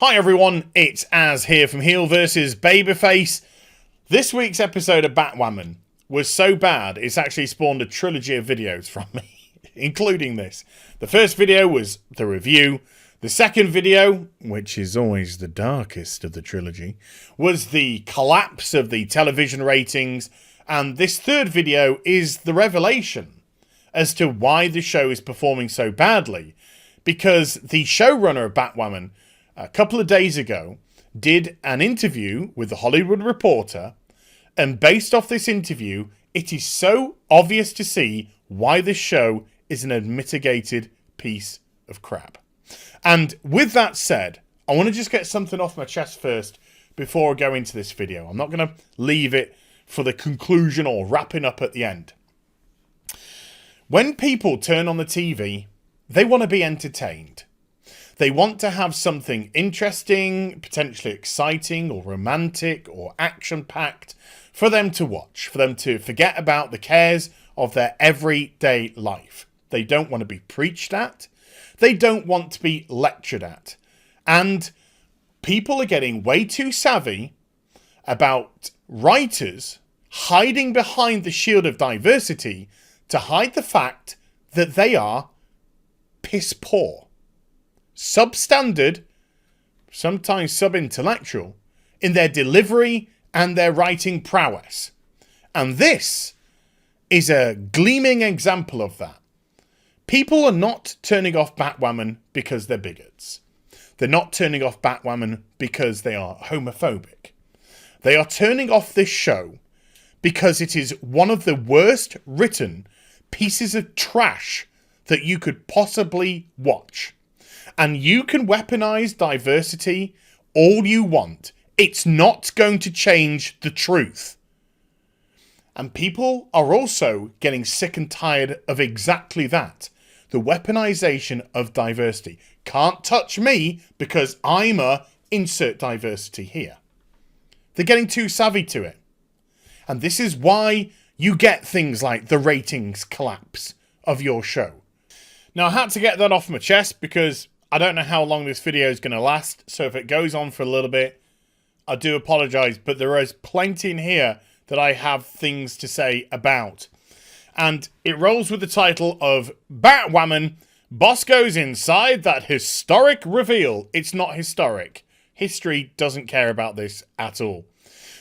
Hi everyone, it's Az here from HeelvsBabyface. This week's episode of Batwoman was so bad it's actually spawned a trilogy of videos from me, including this. The first video was the review. The second video, which is always the darkest of the trilogy, was the collapse of the television ratings. And this third video is the revelation as to why the show is performing so badly. Because the showrunner of Batwoman a couple of days ago did an interview with the Hollywood Reporter, and based off this interview, it is so obvious to see why this show is an unmitigated piece of crap. And with that said, I want to just get something off my chest first before I go into this video. I'm not going to leave it for the conclusion or wrapping up at the end. When people turn on the TV, they want to be entertained. They want to have something interesting, potentially exciting or romantic or action-packed for them to watch, for them to forget about the cares of their everyday life. They don't want to be preached at. They don't want to be lectured at. And people are getting way too savvy about writers hiding behind the shield of diversity to hide the fact that they are piss poor, substandard, sometimes sub-intellectual in their delivery and their writing prowess. And this is a gleaming example of that. People are not turning off Batwoman because they're bigots. They're not turning off Batwoman because they are homophobic. They are turning off this show because it is one of the worst written pieces of trash that you could possibly watch. And you can weaponize diversity all you want. It's not going to change the truth. And people are also getting sick and tired of exactly that. The weaponization of diversity. Can't touch me because I'm a insert diversity here. They're getting too savvy to it. And this is why you get things like the ratings collapse of your show. Now, I had to get that off my chest because I don't know how long this video is going to last. So if it goes on for a little bit, I do apologize. But there is plenty in here that I have things to say about. And it rolls with the title of Batwoman, Boss Goes Inside That Historic Reveal. It's not historic. History doesn't care about this at all.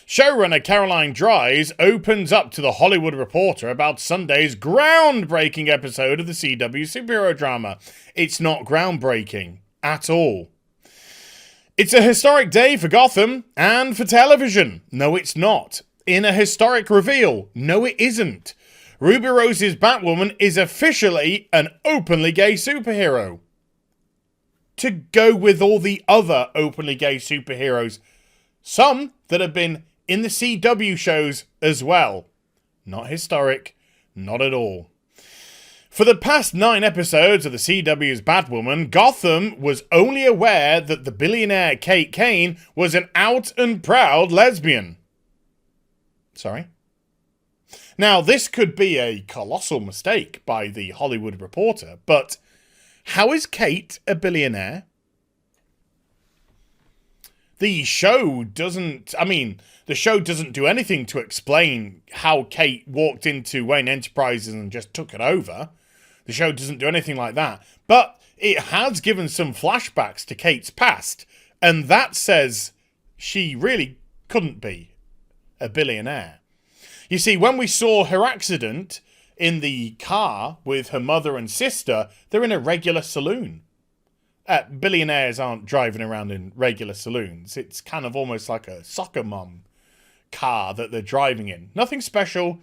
Showrunner Caroline Dries opens up to the Hollywood Reporter about Sunday's groundbreaking episode of the CW superhero drama. It's not groundbreaking at all. It's a historic day for Gotham and for television. No, it's not. In a historic reveal. No, it isn't. Ruby Rose's Batwoman is officially an openly gay superhero. To go with all the other openly gay superheroes. Some that have been in the CW shows as well. Not historic. Not at all. For the past 9 episodes of the CW's Batwoman, Gotham was only aware that the billionaire Kate Kane was an out and proud lesbian. Sorry? Now, this could be a colossal mistake by the Hollywood Reporter, but how is Kate a billionaire? The show doesn't do anything to explain how Kate walked into Wayne Enterprises and just took it over. The show doesn't do anything like that. But it has given some flashbacks to Kate's past, and that says she really couldn't be a billionaire. You see, when we saw her accident in the car with her mother and sister, they're in a regular saloon. Billionaires aren't driving around in regular saloons. It's kind of almost like a soccer mom car that they're driving in. Nothing special,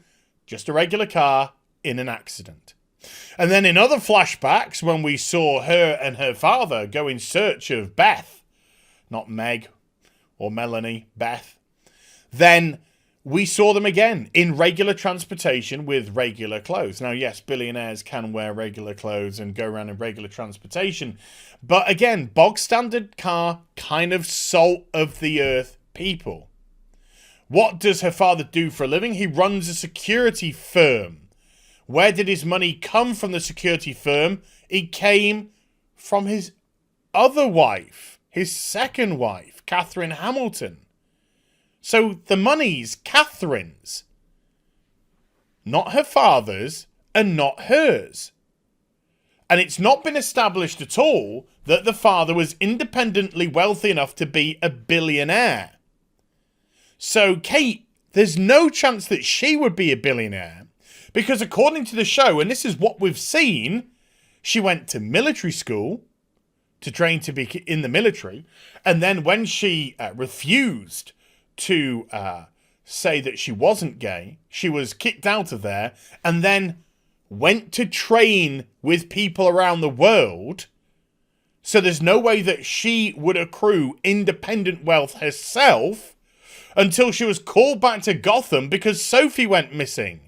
just a regular car in an accident. And then in other flashbacks, when we saw her and her father go in search of Beth, not Meg or Melanie, Beth, then we saw them again in regular transportation with regular clothes. Now, yes, billionaires can wear regular clothes and go around in regular transportation. But again, bog standard car, kind of salt of the earth people. What does her father do for a living? He runs a security firm. Where did his money come from, the security firm? It came from his other wife, his second wife, Catherine Hamilton. So the money's Catherine's, not her father's and not hers. And it's not been established at all that the father was independently wealthy enough to be a billionaire. So Kate, there's no chance that she would be a billionaire, because according to the show, and this is what we've seen, she went to military school to train to be in the military, and then when she refused to say that she wasn't gay, she was kicked out of there, and then went to train with people around the world. So there's no way that she would accrue independent wealth herself until she was called back to Gotham because Sophie went missing.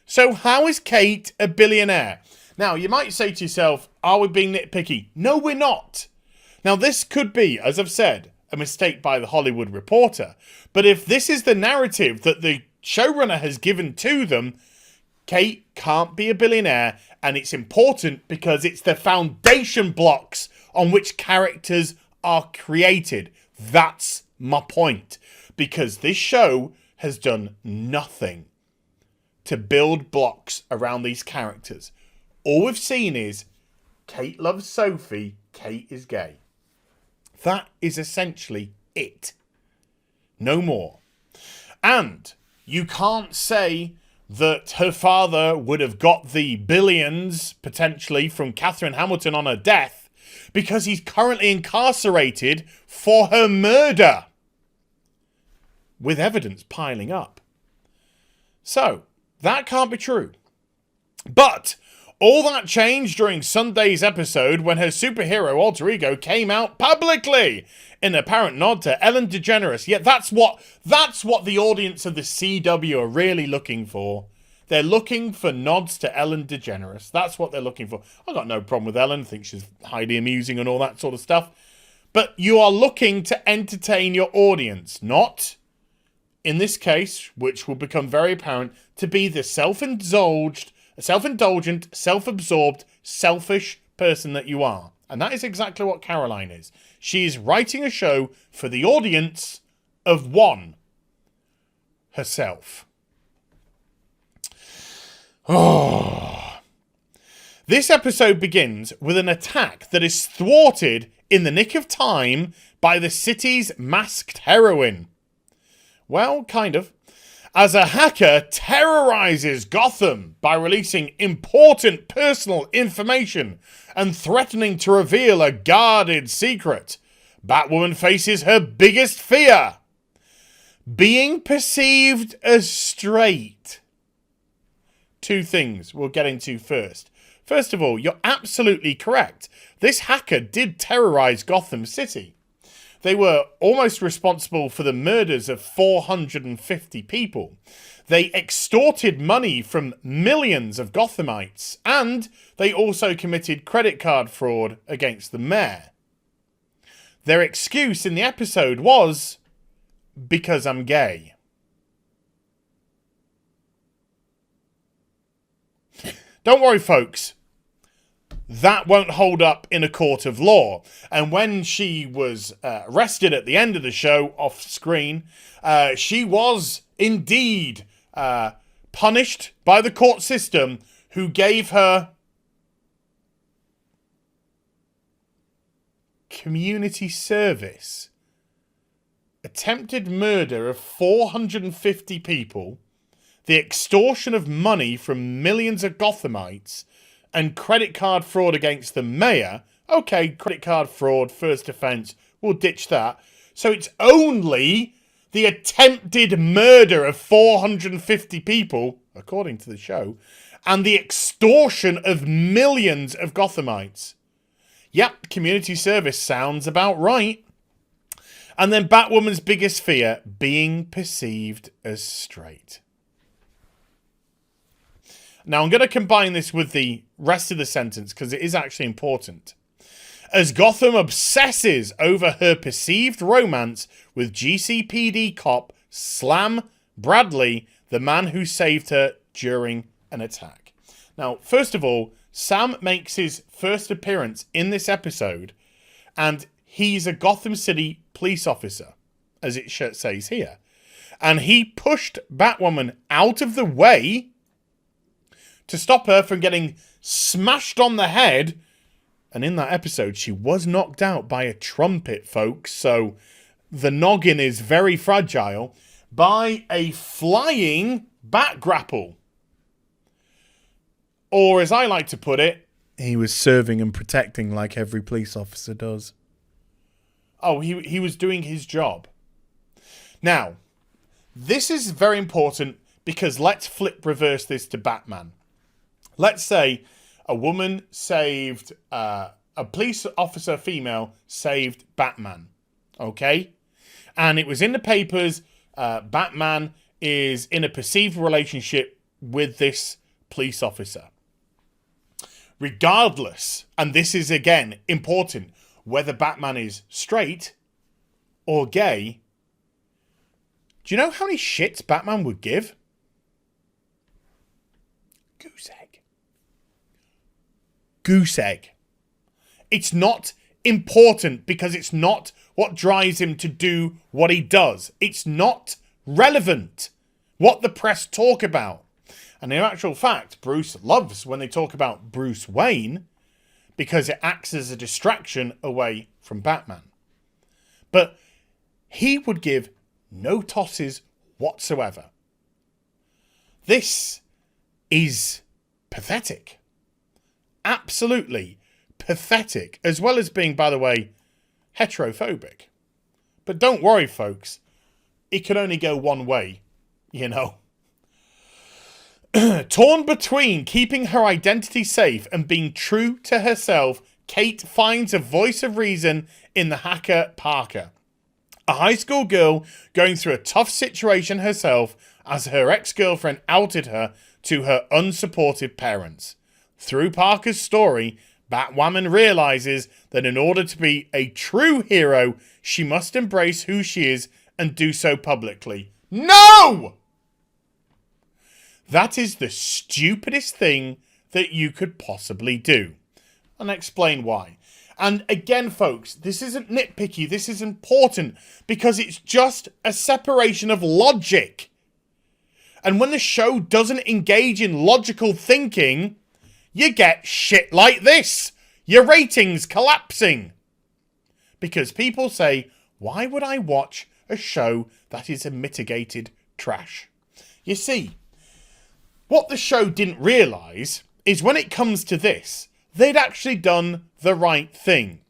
So how is Kate a billionaire? Now, you might say to yourself, are we being nitpicky? No, we're not. Now, this could be, as I've said, a mistake by the Hollywood Reporter. But if this is the narrative that the showrunner has given to them, Kate can't be a billionaire, and it's important because it's the foundation blocks on which characters are created. That's my point. Because this show has done nothing to build blocks around these characters. All we've seen is Kate loves Sophie, Kate is gay. That is essentially it. No more. And you can't say that her father would have got the billions, potentially, from Catherine Hamilton on her death, because he's currently incarcerated for her murder, with evidence piling up. So, that can't be true. But all that changed during Sunday's episode when her superhero alter ego came out publicly in apparent nod to Ellen DeGeneres. Yet that's what the audience of the CW are really looking for. They're looking for nods to Ellen DeGeneres. That's what they're looking for. I've got no problem with Ellen. I think she's highly amusing and all that sort of stuff. But you are looking to entertain your audience, not, in this case, which will become very apparent, to be the self-indulgent, self-absorbed, selfish person that you are. And that is exactly what Caroline is. She is writing a show for the audience of one, herself. Oh. This episode begins with an attack that is thwarted in the nick of time by the city's masked heroine. Well, kind of. As a hacker terrorizes Gotham by releasing important personal information and threatening to reveal a guarded secret, Batwoman faces her biggest fear: being perceived as straight. Two things we'll get into first. First of all, you're absolutely correct. This hacker did terrorize Gotham City. They were almost responsible for the murders of 450 people. They extorted money from millions of Gothamites, and they also committed credit card fraud against the mayor. Their excuse in the episode was, because I'm gay. Don't worry, folks. That won't hold up in a court of law. And when she was arrested at the end of the show, off screen, she was indeed punished by the court system, who gave her community service. Attempted murder of 450 people, the extortion of money from millions of Gothamites, and credit card fraud against the mayor. Okay, credit card fraud, first offence, we'll ditch that. So it's only the attempted murder of 450 people, according to the show, and the extortion of millions of Gothamites. Yep, community service sounds about right. And then Batwoman's biggest fear, being perceived as straight. Now, I'm going to combine this with the rest of the sentence because it is actually important. As Gotham obsesses over her perceived romance with GCPD cop Slam Bradley, the man who saved her during an attack. Now, first of all, Sam makes his first appearance in this episode, and he's a Gotham City police officer, as it says here. And he pushed Batwoman out of the way to stop her from getting smashed on the head. And in that episode, she was knocked out by a trumpet, folks. So the noggin is very fragile. By a flying bat grapple. Or as I like to put it, he was serving and protecting like every police officer does. Oh, he was doing his job. Now, this is very important because let's reverse this to Batman. Let's say a woman saved, a police officer female saved Batman. Okay? And it was in the papers, Batman is in a perceived relationship with this police officer. Regardless, and this is again important, whether Batman is straight or gay, do you know how many shits Batman would give? Goose egg. Goose egg. It's not important because it's not what drives him to do what he does. It's not relevant what the press talk about. And in actual fact, Bruce loves when they talk about Bruce Wayne because it acts as a distraction away from Batman. But he would give no tosses whatsoever. This is pathetic. Absolutely pathetic. As well as being, by the way, heterophobic. But don't worry, folks. It can only go one way, you know. Torn between keeping her identity safe and being true to herself, Kate finds a voice of reason in the hacker Parker. A high school girl going through a tough situation herself as her ex-girlfriend outed her to her unsupportive parents. Through Parker's story, Batwoman realizes that in order to be a true hero, she must embrace who she is and do so publicly. No! That is the stupidest thing that you could possibly do. And I'll explain why. And again, folks, this isn't nitpicky. This is important because it's just a separation of logic. And when the show doesn't engage in logical thinking, you get shit like this. Your ratings collapsing. Because people say, why would I watch a show that is a mitigated trash? You see, what the show didn't realise is when it comes to this, they'd actually done the right thing.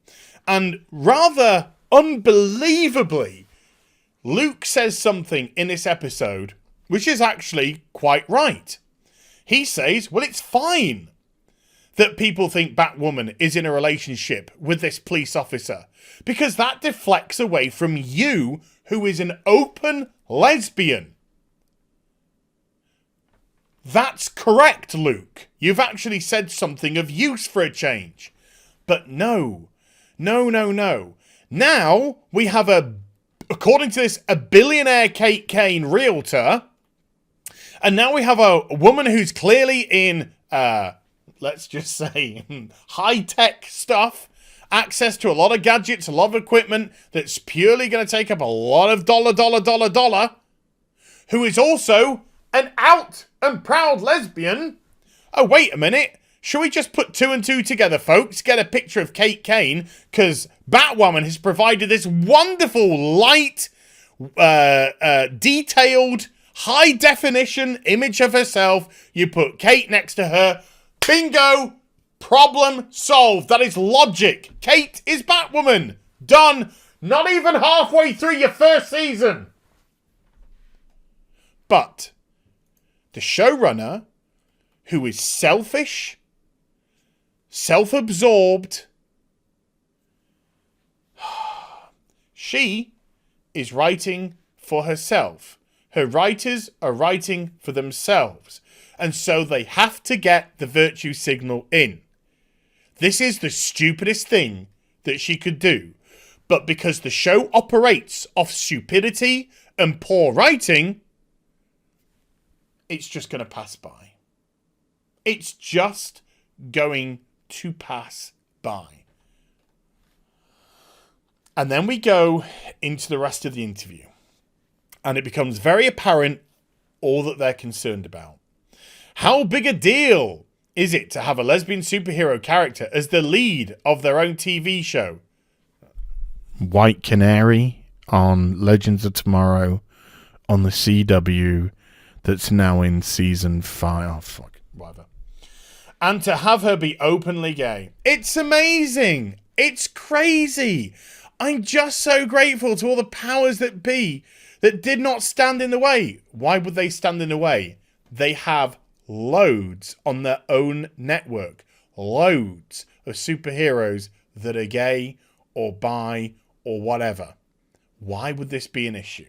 And rather unbelievably, Luke says something in this episode which is actually quite right. He says, well, it's fine that people think Batwoman is in a relationship with this police officer because that deflects away from you, who is an open lesbian. That's correct, Luke. You've actually said something of use for a change. But no. Now we have according to this, a billionaire Kate Kane realtor. And now we have a woman who's clearly in, let's just say, high-tech stuff. Access to a lot of gadgets, a lot of equipment that's purely going to take up a lot of dollar. Who is also an out and proud lesbian. Oh, wait a minute. Shall we just put two and two together, folks? Get a picture of Kate Kane, because Batwoman has provided this wonderful, light, detailed, high-definition image of herself. You put Kate next to her. Bingo! Problem solved. That is logic. Kate is Batwoman. Done. Not even halfway through your first season. But the showrunner, who is selfish, self-absorbed, she is writing for herself. Her writers are writing for themselves. And so they have to get the virtue signal in. This is the stupidest thing that she could do. But because the show operates off stupidity and poor writing, it's just going to pass by. It's just going to pass by. And then we go into the rest of the interview. And it becomes very apparent all that they're concerned about. How big a deal is it to have a lesbian superhero character as the lead of their own TV show? White Canary on Legends of Tomorrow on the CW that's now in season 5. Oh, fuck. Whatever. And to have her be openly gay. It's amazing. It's crazy. I'm just so grateful to all the powers that be that did not stand in the way. Why would they stand in the way? They have loads on their own network. Loads of superheroes that are gay or bi or whatever. Why would this be an issue?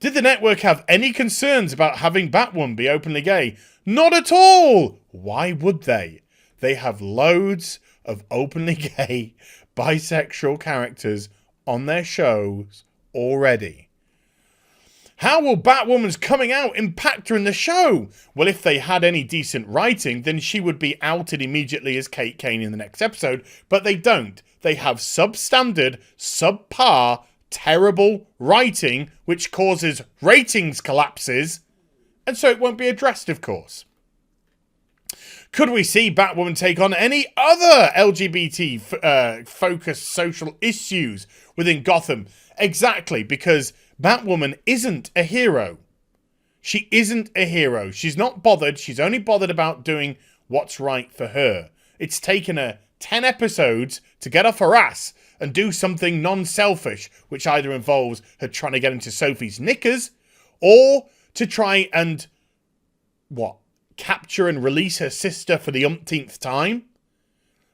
Did the network have any concerns about having Batwoman be openly gay? Not at all! Why would they? They have loads of openly gay, bisexual characters on their shows already. How will Batwoman's coming out impact her in the show? Well, if they had any decent writing, then she would be outed immediately as Kate Kane in the next episode, but they don't. They have substandard, subpar, terrible writing, which causes ratings collapses, and so it won't be addressed, of course. Could we see Batwoman take on any other LGBT-focused social issues within Gotham? Exactly, because Batwoman isn't a hero. She isn't a hero. She's not bothered. She's only bothered about doing what's right for her. It's taken her 10 episodes to get off her ass and do something non-selfish, which either involves her trying to get into Sophie's knickers or to try and, capture and release her sister for the umpteenth time.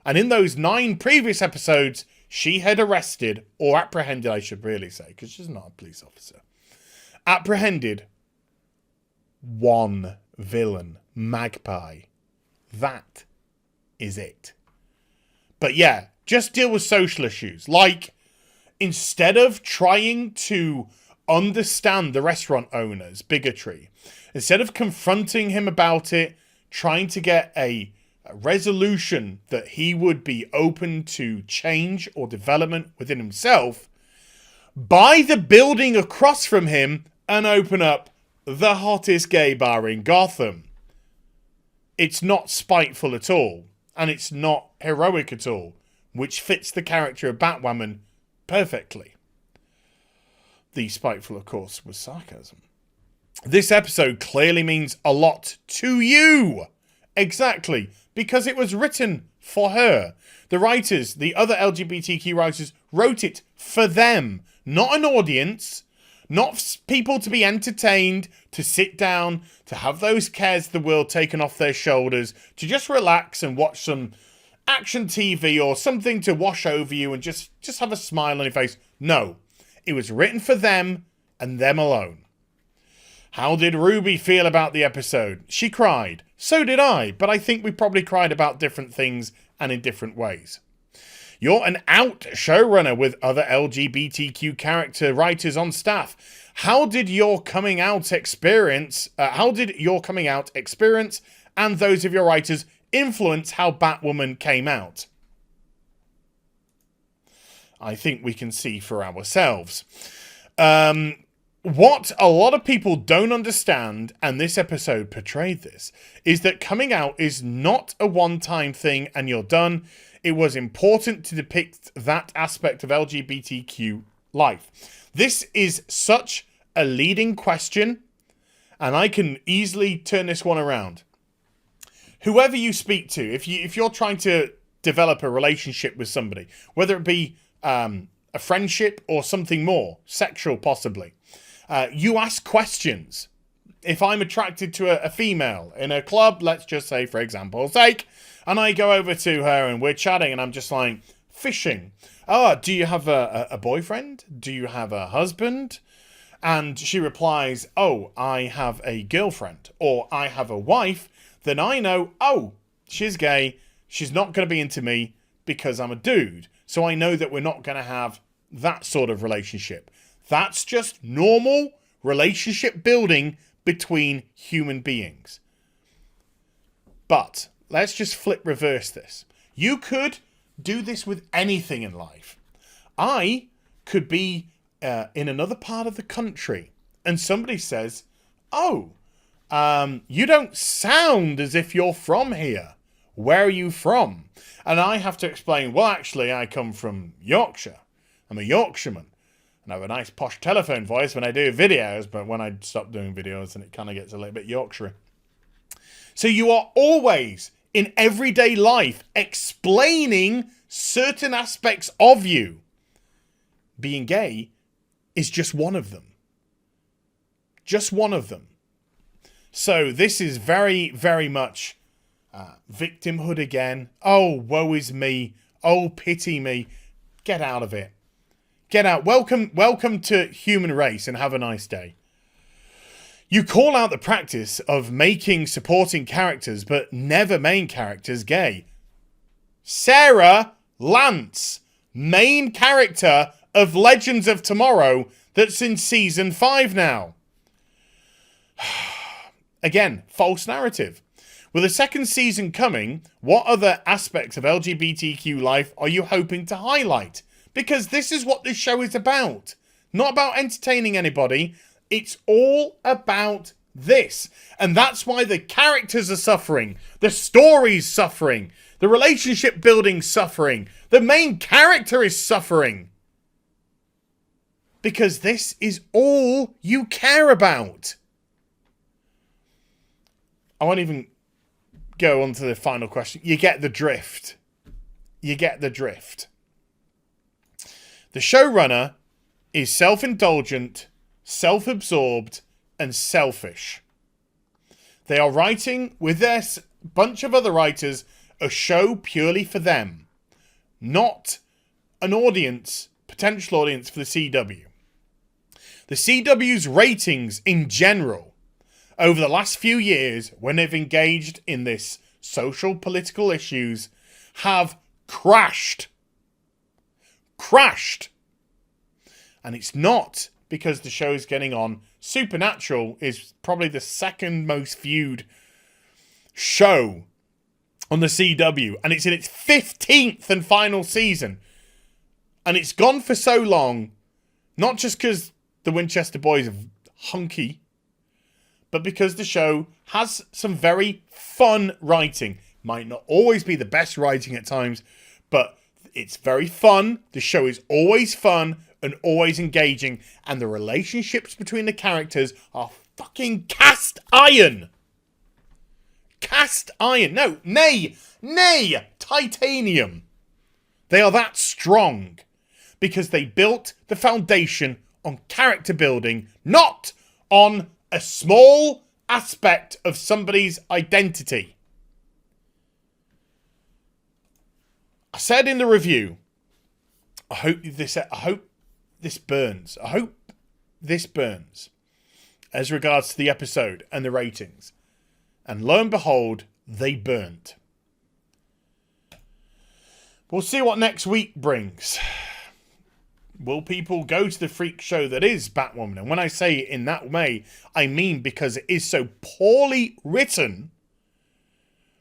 And in those 9 previous episodes, she had arrested, or apprehended, I should really say, because she's not a police officer, apprehended 1 villain, Magpie. That is it. But yeah, just deal with social issues. Like, instead of trying to understand the restaurant owner's bigotry, instead of confronting him about it, trying to get a resolution that he would be open to change or development within himself, buy the building across from him and open up the hottest gay bar in Gotham. It's not spiteful at all, and it's not heroic at all, which fits the character of Batwoman perfectly. The spiteful, of course, was sarcasm. This episode clearly means a lot to you. Exactly, because it was written for her. The writers, the other LGBTQ writers, wrote it for them, not an audience, not people to be entertained, to sit down, to have those cares of the world taken off their shoulders, to just relax and watch some action TV or something to wash over you and just have a smile on your face. No, it was written for them and them alone. How did Ruby feel about the episode? She cried. So did I, but I think we probably cried about different things and in different ways. You're an out showrunner with other LGBTQ character writers on staff. How did your coming out experience and those of your writers influence how Batwoman came out? I think we can see for ourselves. What a lot of people don't understand, and this episode portrayed this, is that coming out is not a one-time thing and you're done. It was important to depict that aspect of LGBTQ life. This is such a leading question, and I can easily turn this one around. Whoever you speak to, if you're trying to develop a relationship with somebody, whether it be a friendship or something more, sexual possibly, you ask questions. If I'm attracted to a female in a club, let's just say, for example's sake, and I go over to her and we're chatting and I'm just like, fishing. Oh, do you have a boyfriend? Do you have a husband? And she replies, oh, I have a girlfriend, or I have a wife. Then I know, oh, she's gay. She's not going to be into me because I'm a dude. So I know that we're not going to have that sort of relationship. That's just normal relationship building between human beings. But let's just reverse this. You could do this with anything in life. I could be in another part of the country, and somebody says, "Oh, you don't sound as if you're from here. Where are you from?" And I have to explain, well, actually, I come from Yorkshire. I'm a Yorkshireman. And I have a nice posh telephone voice when I do videos, but when I stop doing videos, then it kind of gets a little bit Yorkshire. So you are always, in everyday life, explaining certain aspects of you. Being gay is just one of them. Just one of them. So this is very, very much victimhood again. Oh, woe is me. Oh, pity me. Get out of it. Get out. Welcome to human race, and have a nice day. You call out the practice of making supporting characters, but never main characters, gay. Sarah Lance, main character of Legends of Tomorrow, that's in season 5 now. Again, false narrative. With a second season coming, what other aspects of LGBTQ life are you hoping to highlight? Because this is what this show is about. Not about entertaining anybody. It's all about this. And that's why the characters are suffering. The story's suffering. The relationship building's suffering. The main character is suffering. Because this is all you care about. I won't even go on to the final question. You get the drift. You get the drift. The showrunner is self-indulgent, self-absorbed, and selfish. They are writing, with their bunch of other writers, a show purely for them. Not an audience, potential audience for the CW. The CW's ratings in general, over the last few years, when they've engaged in this social, political issues, have crashed. Crashed. And it's not because the show is getting on. Supernatural is probably the second most viewed show on the CW, and it's in its 15th and final season. And it's gone for so long, not just because the Winchester boys are hunky, but because the show has some very fun writing. Might not always be the best writing at times, but it's very fun. The show is always fun and always engaging, and the relationships between the characters are fucking cast iron. Cast iron. No, nay, titanium. They are that strong because they built the foundation on character building, not on a small aspect of somebody's identity. I said in the review, I hope this burns. I hope this burns as regards to the episode and the ratings. And lo and behold, they burnt. We'll see what next week brings. Will people go to the freak show that is Batwoman? And when I say it in that way, I mean because it is so poorly written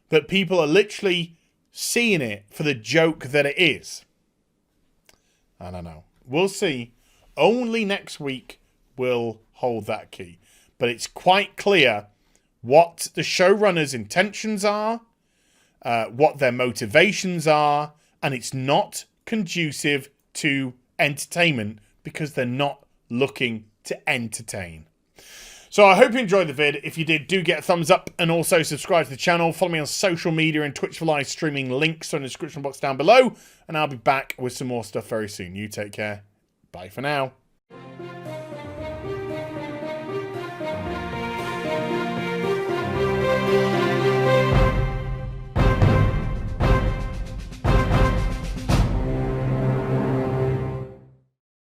that people are literally seeing it for the joke that it is. I don't know. We'll see. Only next week will hold that key. But it's quite clear what the showrunner's intentions are, what their motivations are, and it's not conducive to entertainment because they're not looking to entertain. So I hope you enjoyed the vid. If you did, do get a thumbs up and also subscribe to the channel. Follow me on social media and Twitch for live streaming. Links are in the description box down below. And I'll be back with some more stuff very soon. You take care. Bye for now.